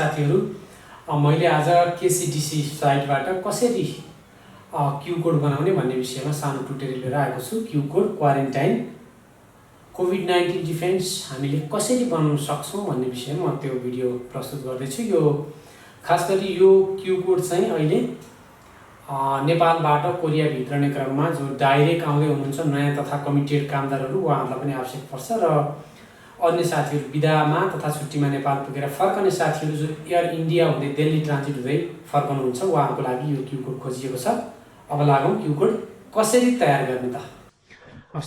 साथीहरु मैले आज केसीडीसी साइटबाट कसरी क्यू कोड बनाउने भन्ने विषयमा सानो ट्युटोरियल लिएर आएको छु। Q code quarantine COVID-19 defence हामीले कसरी बनाउन सक्छौं भन्ने विषयमा म त्यो भिडियो प्रस्तुत गर्दै छु। यो खास गरी यो क्यू कोड चाहिँ अहिले नेपालबाट कोरिया भित्रने क्रममा जो डाइरेक्ट आउँदै हुनुहुन्छ नयाँ तथा कमिटेड कामदारहरू उहाँहरूलाई पनि आवश्यक पर्छ र अन्य साथीहरू विदामा तथा छुट्टीमा नेपाल पुगेर फर्कने साथीहरू जो एयर इन्डिया हुँदै दिल्ली ट्रान्जिट हुँदै फर्कनुहुन्छ उहाँहरूको लागि यो क्यू कोड खोजिएको छ। अब लागौं क्यू कोड कसरी तयार गर्ने त।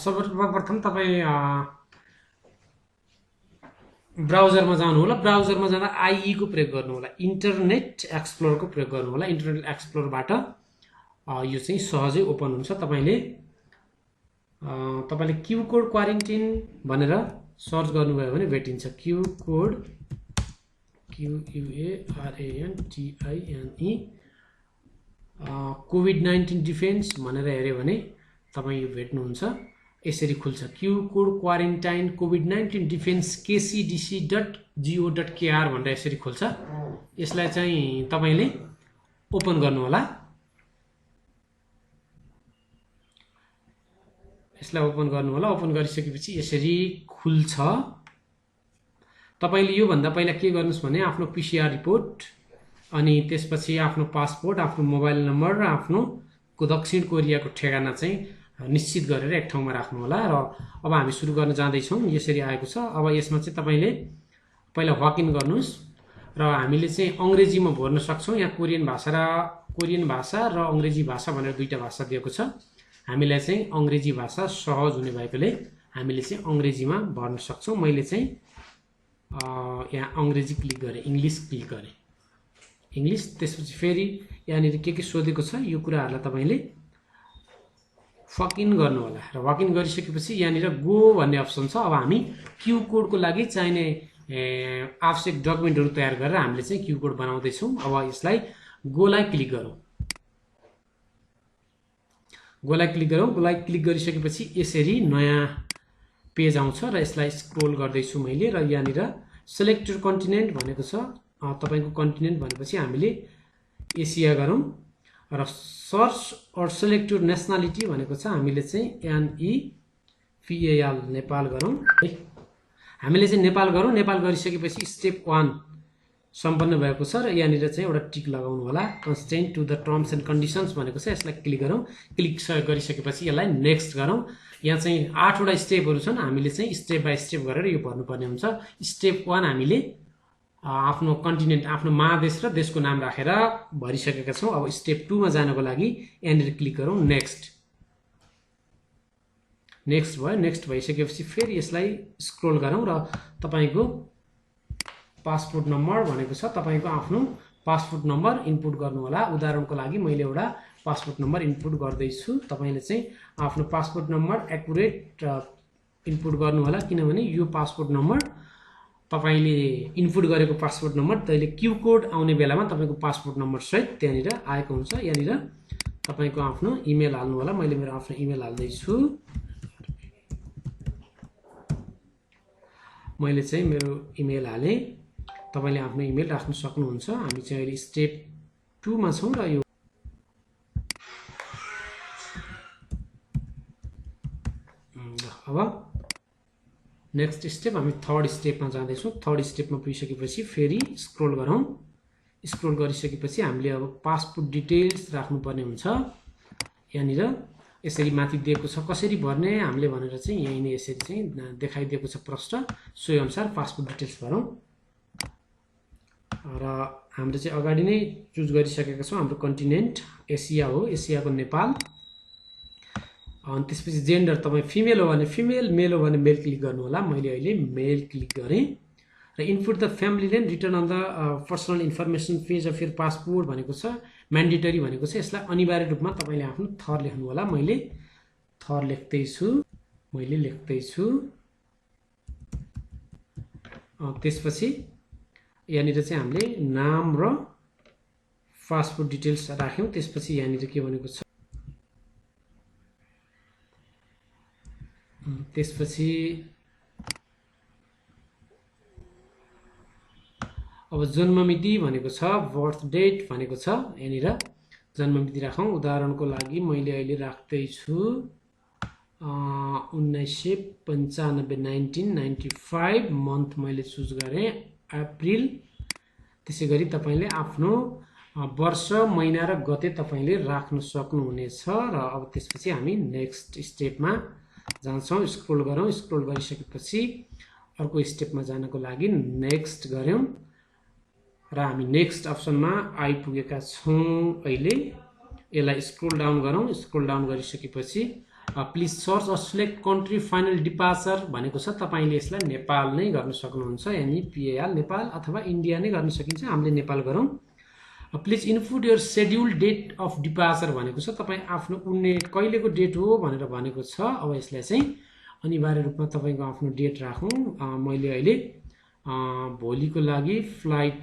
सर्वप्रथम तपाई ब्राउजरमा जानु होला। ब्राउजरमा जाँदा आईई को प्रयोग गर्नु होला, इन्टरनेट एक्सप्लोरर को प्रयोग गर्नु होला। इन्टरनेट एक्सप्लोररबाट यो चाहिँ सहजै ओपन हुन्छ। तपाईले क्यू कोड क्वारेन्टाइन भनेर सर्च गर्नुभयो भने भेटिन्छ। Q code QUARANTINE COVID-19 defence भनेर हेर्यो भने तपाई यो भेट्नुहुन्छ। यसरी खुल्छ Q code quarantine COVID-19 defence kcdc.go.kr भनेर यसरी खुल्छ। यसलाई चाहिँ तपाईले ओपन गर्नु होला। यसलाई ओपन गर्नु होला। ओपन गरिसकेपछि यसरी खुल्छ। तपाईले यो भन्दा पहिला के गर्नुस् भने आफ्नो पीसीआर रिपोर्ट अनि त्यसपछि आफ्नो पासपोर्ट, आफ्नो मोबाइल नम्बर र आफ्नो दक्षिण कोरियाको ठेगाना चाहिँ निश्चित गरेर एक ठाउँमा राख्नु होला। र अब हामी सुरु गर्न जाँदै छौं। यसरी आएको छ। अब यसमा चाहिँ तपाईले पहिला वक इन गर्नुस् र हामीले चाहिँ अंग्रेजीमा भर्न सक्छौं। यहाँ कोरियन भाषा र अंग्रेजी भाषा भनेर दुईटा भाषा दिएको छ। हामीलाई चाहिँ अंग्रेजी भाषा सहज हुने भएकोले हामीले चाहिँ अंग्रेजीमा भर्न सक्छौं। मैले चाहिँ यहाँ अंग्रेजी क्लिक गरे, इंग्लिश क्लिक गरे, इंग्लिश। त्यसपछि फेरि यहाँनिर के सोधेको छ यो कुराहरुलाई तपाईले वक इन गर्नु होला। र वक इन गरिसकेपछि यहाँनिर गो भन्ने अप्सन छ। अब हामी क्यू कोडको लागि चाहिने आवश्यक डकुमेन्टहरु तयार गरेर हामीले चाहिँ क्यू कोड बनाउँदै छौं। अब यसलाई गोलाई क्लिक गरौँ। गोलाई क्लिक गरौँ। गोलाई क्लिक गरिसकेपछि यसरी नयाँ पेज आउँछ र यसलाई स्क्रोल गर्दै छु मैले। र यहाँनिर सिलेक्ट योर कन्टिनेन्ट भनेको छ। तपाईको कन्टिनेन्ट भनेपछि हामीले एसिया गरौँ र search or select your nationality भनेको छ। हामीले चाहिँ NEPAL नेपाल गरौँ। हामीले चाहिँ नेपाल गरौँ। नेपाल गरिसकेपछि स्टेप 1 सम्पन्न भएको छ र यहाँनिर चाहिँ एउटा टिक लगाउनु होला। Consent to the terms and conditions भनेको छ। यसलाई क्लिक गरौँ। क्लिक गरिसकेपछि यसलाई नेक्स्ट गरौँ। यहाँ चाहिँ 8 वटा स्टेपहरु छन्। हामीले चाहिँ स्टेप बाइ स्टेप गरेर यो भर्नुपर्ने हुन्छ। स्टेप 1 हामीले आफ्नो कन्टिनेन्ट, आफ्नो महादेश र देशको नाम राखेर भरिसकेका छौं। अब स्टेप 2 मा जानको लागि यहाँनिर क्लिक गरौँ। नेक्स्ट भयो। नेक्स्ट भइसकेपछि फेरि यसलाई स्क्रोल गरौँ र तपाईको पासपोर्ट नम्बर भनेको छ। तपाईको आफ्नो पासपोर्ट नम्बर इनपुट गर्नु होला। उदाहरणको लागि मैले एउटा पासपोर्ट नम्बर इनपुट गर्दै छु। तपाईले चाहिँ आफ्नो पासपोर्ट नम्बर एक्युरेट इनपुट गर्नु होला, किनभने यो पासपोर्ट नम्बर तपाईले इनपुट गरेको पासपोर्ट नम्बर तैले क्यू कोड आउने बेलामा तपाईको पासपोर्ट नम्बर सहित त्यहाँनिर आएको हुन्छ। यहाँनिर तपाईको आफ्नो इमेल हाल्नु होला। मैले मेरो आफ्नो इमेल हाल्दै छु। मैले चाहिँ मेरो इमेल हाले। तपाईले आफ्नो इमेल राख्न सक्नुहुन्छ। हामी चाहिँ अहिले स्टेप 2 मा छौं र यो अब नेक्स्ट स्टेप हामी थर्ड स्टेपमा जाँदै छौं। थर्ड स्टेपमा पुगिसकेपछि फेरि स्क्रोल गरौँ। स्क्रोल गरिसकेपछि हामीले अब पासपोर्ट डिटेल्स राख्नुपर्ने हुन्छ। यहाँनिर यसरी माथि दिएको छ कसरी भर्ने हामीले भनेर चाहिँ यही नै यसरी चाहिँ देखाइदिएको छ प्रश्न। सोही अनुसार पासपोर्ट डिटेल्स भरौँ र हामीले चाहिँ अगाडि नै चुज गरिसकेका छौं। हाम्रो कन्टिनेन्ट एसिया हो, एसियाको नेपाल। अनि त्यसपछि जेन्डर तपाई फिमेल हो भने फिमेल, मेल हो भने मेल क्लिक गर्नु होला। मैले अहिले मेल क्लिक गरे र input the family name written on the personal information page of your passport भनेको छ। म्यान्डेटरी भनेको छ। यसलाई अनिवार्य रूपमा तपाईले आफ्नो थर लेख्नु होला। मैले थर लेख्दै छु। त्यसपछि यहाँनिर चाहिँ हामीले नाम र पासपोर्ट डिटेल्स राख्यौं। त्यसपछि यहाँनिर के भनेको छ, त्यसपछि अब अब जन्ममिति भनेको छ, बर्थ डेट भनेको छ, यहाँनिर जन्ममिति राखौँ। उदाहरणको लागि मैले अहिले राख्दै छु 1995 1995 मन्थ मैले चुज गरेँ अप्रिल। त्यसै गरी तपाईले आफ्नो वर्ष महिना र गते तपाईले राख्न सक्नुहुनेछ। र अब त्यसपछि हामी नेक्स्ट स्टेपमा जान्छौँ। स्क्रोल गरौँ। स्क्रोल गरिसकेपछि अर्को स्टेपमा जानको लागि नेक्स्ट गर्यौं र हामी नेक्स्ट अप्सनमा आइपुगेका छौँ। अहिले यसलाई स्क्रोल डाउन गरौँ। स्क्रोल डाउन गरिसकेपछि please search or select country final departure भनेको छ। तपाईले यसलाई नेपाल नै गर्न सक्नुहुन्छ, यानी PAL नेपाल अथवा इन्डिया नै गर्न सकिन्छ। हामीले नेपाल गरौँ। Please input your schedule date of departure भनेको छ। तपाई आफ्नो उड्ने कहिलेको डेट हो भनेर भनेको छ। अब यसलाई चाहिँ अनिवार्य रूपमा तपाईको आफ्नो डेट राखौँ। मैले अहिले भोलिको लागि फ्लाइट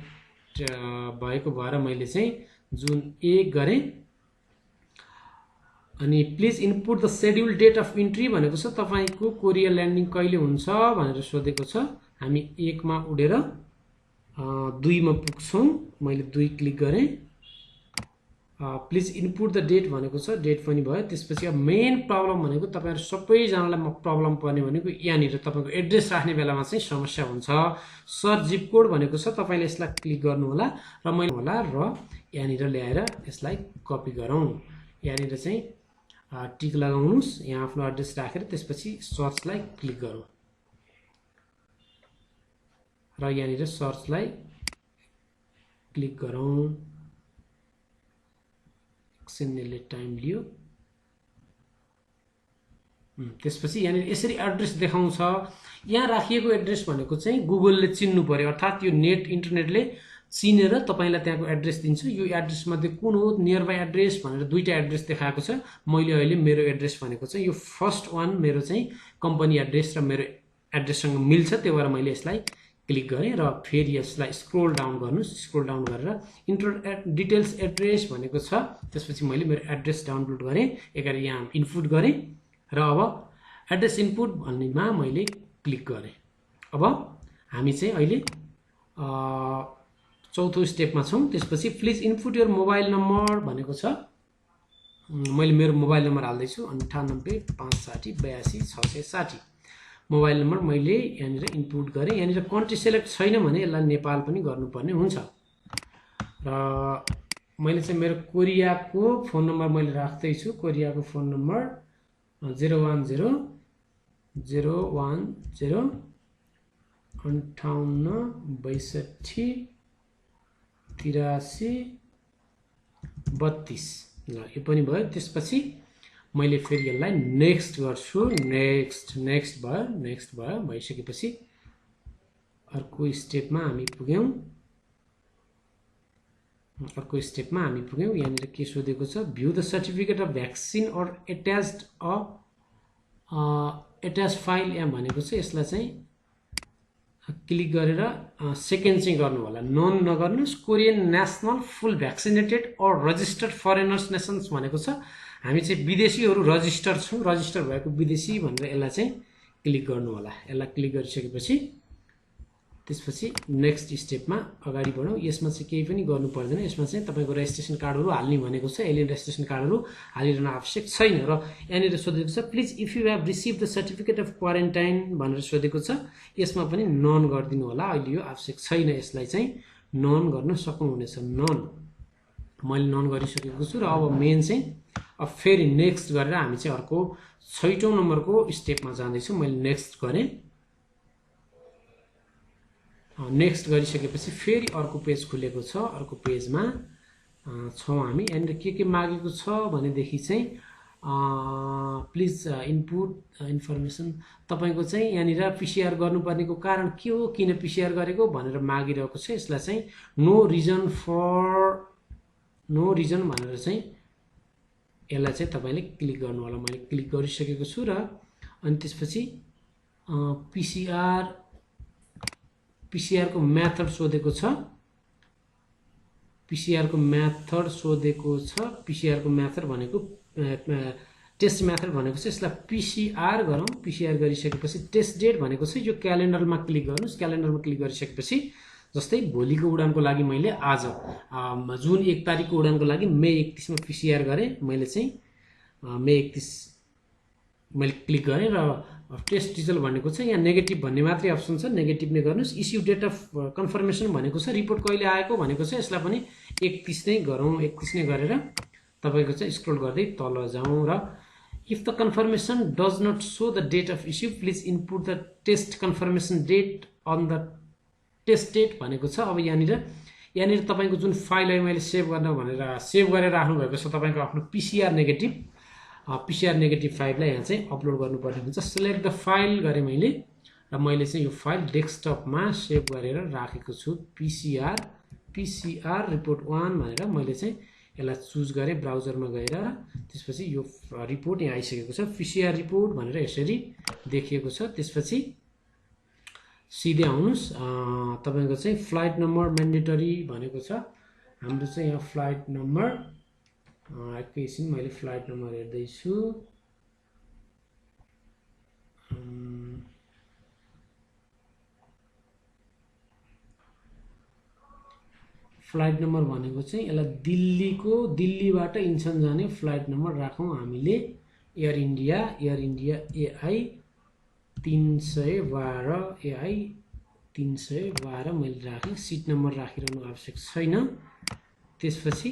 भएको भएर मैले चाहिँ जुन 1 गरेँ। अनि please input the schedule date of entry भनेको छ। तपाईको कोरिया ल्यान्डिङ कहिले हुन्छ भनेर सोधेको छ। हामी 1 मा उडेर 2 मा पुग्छौँ। मैले 2 क्लिक गरेँ। प्लिज इनपुट द डेट भनेको छ, डेट पनि भयो। त्यसपछि अब मेन प्रब्लम भनेको तपाईहरु सबैजनालाई प्रब्लम पर्ने भनेको यहाँनिर तपाईको एड्रेस राख्ने बेलामा चाहिँ समस्या हुन्छ। सर्च जिप कोड भनेको छ, तपाईले यसलाई क्लिक गर्नु होला र मैले होला र यहाँनिर ल्याएर यसलाई कपी गरौँ। यहाँनिर चाहिँ टिक लगाउनुस्, यहाँ आफ्नो एड्रेस राखेर त्यसपछि सर्चलाई क्लिक गरौँ र यहाँनिर सर्चलाई क्लिक गरौँ। एकछिनले टाइम लियो। त्यसपछि यहाँनिर यसरी एड्रेस देखाउँछ। यहाँ राखिएको एड्रेस भनेको चाहिँ गुगलले चिन्नु पर्यो, अर्थात् यो नेट इन्टरनेटले चिनेर तपाईलाई त्यहाँको एड्रेस दिन्छ। यो एड्रेस मध्ये कुन हो, नियर बाई एड्रेस भनेर दुईटा एड्रेस देखाएको छ। मैले अहिले मेरो एड्रेस भनेको चाहिँ यो फर्स्ट वान मेरो चाहिँ कम्पनी एड्रेस र मेरो एड्रेससँग मिल्छ, त्यही भएर मैले यसलाई क्लिक गरेँ र फेरि यसलाई स्क्रोल डाउन गर्नुस्। स्क्रोल डाउन गरेर इन्टर डिटेल्स एड्रेस भनेको छ। त्यसपछि मैले मेरो एड्रेस डाउनलोड गरेँ, यहाँ इनपुट गरेँ र अब एड्रेस इनपुट भन्नेमा मैले क्लिक गरेँ। अब हामी चाहिँ अहिले चौथो स्टेपमा छौँ। त्यसपछि please input your mobile number भनेको छ। मैले मेरो मोबाइल नम्बर हाल्दैछु 98 560 82 660 मोबाइल नम्बर मैले यहाँनिर इनपुट गरेँ। यहाँनिर कन्ट्री सेलेक्ट छैन भने यसलाई नेपाल पनि गर्नुपर्ने हुन्छ। र मैले चाहिँ मेरो कोरियाको फोन नम्बर मैले राख्दैछु। कोरियाको फोन नम्बर 010 010 58 62 83 ल यो पनि भयो। त्यसपछि मैले फेरि यसलाई नेक्स्ट गर्छु। नेक्स्ट भयो। भइसकेपछि अर्को स्टेपमा हामी पुग्यौं। यहाँनिर के सोधेको छ, view the certificate of vaccine or attach file यहाँ भनेको छ। यसलाई चाहिँ क्लिक गरेर सेकेन्ड चाहिँ गर्नु होला, नन नगर्नुस्। Korean national full vaccinated or registered foreigners nations भनेको छ। हामी चाहिँ विदेशीहरू रजिस्टर छौँ, रजिस्टर भएको विदेशी भनेर यसलाई चाहिँ क्लिक गर्नु होला। यसलाई क्लिक गरिसकेपछि त्यसपछि नेक्स्ट स्टेपमा अगाडि बढौँ। यसमा चाहिँ केही पनि गर्नु पर्दैन। यसमा चाहिँ तपाईको रेजिस्ट्रेसन कार्डहरू हाल्ने भनेको छ। एलियन रेजिस्ट्रेसन कार्डहरू हालिरहन आवश्यक छैन। र यहाँनिर सोधेको छ please if you have receive the certificate of quarantine भनेर सोधेको छ। यसमा पनि नन गरिदिनु होला। अहिले यो आवश्यक छैन, यसलाई चाहिँ नन गर्न सक्नुहुनेछ। नन मैले नन गरिसकेको छु। र अब मेन चाहिँ अब फेरि नेक्स्ट गरेर हामी चाहिँ अर्को 6औं नम्बरको स्टेपमा जाँदैछौँ। मैले नेक्स्ट गरेँ। नेक्स्ट गरिसकेपछि फेरि अर्को पेज खुलेको छ। अर्को पेजमा छौँ हामी। यहाँनिर के मागेको छ भनेदेखि चाहिँ प्लिज इनपुट इन्फर्मेसन। तपाईँको चाहिँ यहाँनिर पिसिआर गर्नुपर्नेको कारण के हो, किन पिसिआर गरेको भनेर मागिरहेको छ। यसलाई चाहिँ नो रिजन भनेर चाहिँ यसलाई चाहिँ तपाईँले क्लिक गर्नु होला। मैले क्लिक गरिसकेको छु। र अनि त्यसपछि पिसिआर को मेथड सोधेको छ। पिसिआर को मेथड भनेको टेस्ट मेथड भनेको छ। यसलाई पिसिआर गरौँ। पिसिआर गरिसकेपछि टेस्ट डेट भनेको छ। यो क्यालेन्डरमा क्लिक गर्नुस्। क्यालेन्डरमा क्लिक गरिसकेपछि जस्तै भोलिको उडानको लागि मैले आज जुन 1 तारिकको उडानको लागि मे 31 मा पिसिआर गरेँ, मैले चाहिँ मे 31 मैले क्लिक गरेँ र टेस्ट रिजल्ट भनेको छ यहाँ नेगेटिभ भन्ने मात्रै अप्सन छ, नेगेटिभ नै गर्नुस्। इस्यु डेट अफ कन्फर्मेसन भनेको छ, रिपोर्ट कहिले आएको भनेको छ, यसलाई पनि 31 नै गरौँ। 31 नै गरेर तपाईको चाहिँ स्क्रोल गर्दै तल जाउँ र if the confirmation does not show the date of issue please input the test confirmation date on the test date भनेको छ। अब यहाँनिर तपाईको जुन फाइल है मैले सेभ गर्न भनेर सेभ गरेर राख्नु भएको छ तपाईको आफ्नो पिसिआर नेगेटिभ फाइललाई यहाँ चाहिँ अपलोड गर्नुपर्ने हुन्छ। सिलेक्ट द फाइल गरे मैले र मैले चाहिँ यो फाइल डेस्कटपमा सेभ गरेर राखेको छु। पिसिआर रिपोर्ट 1 भनेर मैले चाहिँ यसलाई चुज गरेँ ब्राउजरमा गएर, त्यसपछि यो रिपोर्ट यहाँ आइसकेको छ। पिसिआर रिपोर्ट भनेर यसरी देखिएको छ। त्यसपछि सिधै आउनुस्, तपाईको चाहिँ फ्लाइट नम्बर म्यान्डेटरी भनेको छ। हाम्रो चाहिँ यहाँ फ्लाइट नम्बर एकैछिन मैले फ्लाइट नम्बर हेर्दैछु। फ्लाइट नम्बर भनेको चाहिँ यसलाई दिल्लीबाट इन्चन जाने फ्लाइट नम्बर राखौँ हामीले। एयर इन्डिया एआई 312 मैले राखेँ। सिट नम्बर राखिरहनु आवश्यक छैन। त्यसपछि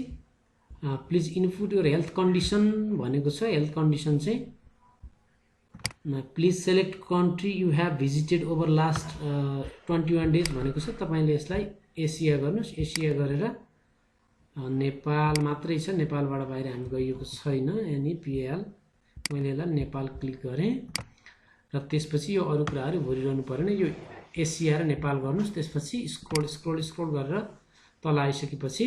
please input your health condition भनेको छ। हेल्थ कन्डिसन चाहिँ please select country you have visited over last 21 days भनेको छ। तपाईले यसलाई एसिया गर्नुस्। एसिया गरेर नेपाल मात्रै छ, नेपालबाट बाहिर हामी गइएको छैन। एनइपिएल मैले यसलाई नेपाल क्लिक गरेँ र त्यसपछि यो अरू कुराहरू भरिरहनु परेन। यो एसिया र नेपाल गर्नुस्। त्यसपछि स्क्रोल गरेर तल आइसकेपछि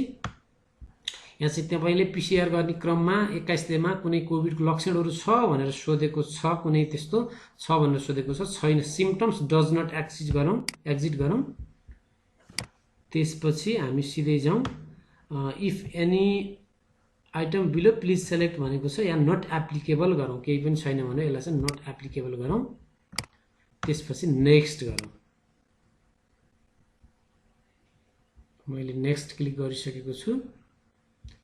यहाँ चाहिँ तपाईले पिसिआर गर्ने क्रममा 21 दिनमा कुनै कोभिडको लक्षणहरू छ भनेर सोधेको छ, कुनै त्यस्तो छ भनेर सोधेको छ, छैन। सिम्पटम्स डज नट एक्जिट गरौँ। त्यसपछि हामी सिधै जाउँ। If any item below please select भनेको छ। यहाँ नट एप्लिकेबल गरौँ, केही पनि छैन भने यसलाई चाहिँ नट एप्लिकेबल गरौँ। त्यसपछि नेक्स्ट गरौँ। मैले नेक्स्ट क्लिक गरिसकेको छु।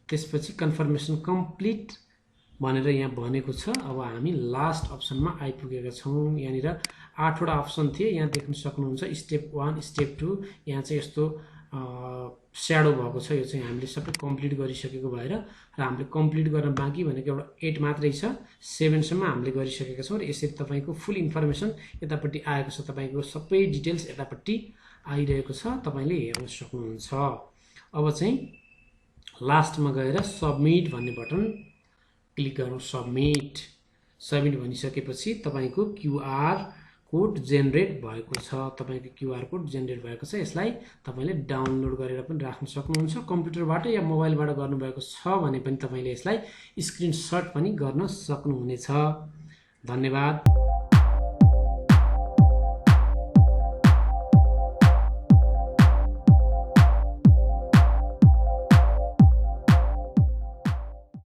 त्यसपछि कन्फर्मेसन कम्प्लिट भनेर यहाँ भनेको छ। अब हामी लास्ट अप्सनमा आइपुगेका छौँ। यहाँनिर 8 वटा अप्सन थिए, यहाँ देख्न सक्नुहुन्छ। स्टेप 1 स्टेप 2 यहाँ चाहिँ यस्तो स्याडो भएको छ। यो चाहिँ हामीले सबै कम्प्लिट गरिसकेको भएर र हामीले कम्प्लिट गर्न बाँकी भनेको एउटा 8 मात्रै छ। 7 सम्म हामीले गरिसकेका छौँ र यसरी तपाईको फुल इन्फर्मेसन यतापट्टि आएको छ। तपाईको सबै डिटेल्स यतापट्टि आइरहेको छ, तपाईले हेर्न सक्नुहुन्छ। अब चाहिँ लास्टमा गएर सबमिट भन्ने बटन क्लिक गरौँ। सबमिट भनिसकेपछि तपाईको क्युआर कोड जेनेरेट भएको छ। तपाईको क्युआर कोड जेनेरेट भएको छ। यसलाई तपाईले डाउनलोड गरेर पनि राख्न सक्नुहुन्छ कम्प्युटरबाट या मोबाइलबाट गर्नुभएको छ भने पनि तपाईले यसलाई स्क्रिनशट पनि गर्न सक्नुहुनेछ। धन्यवाद।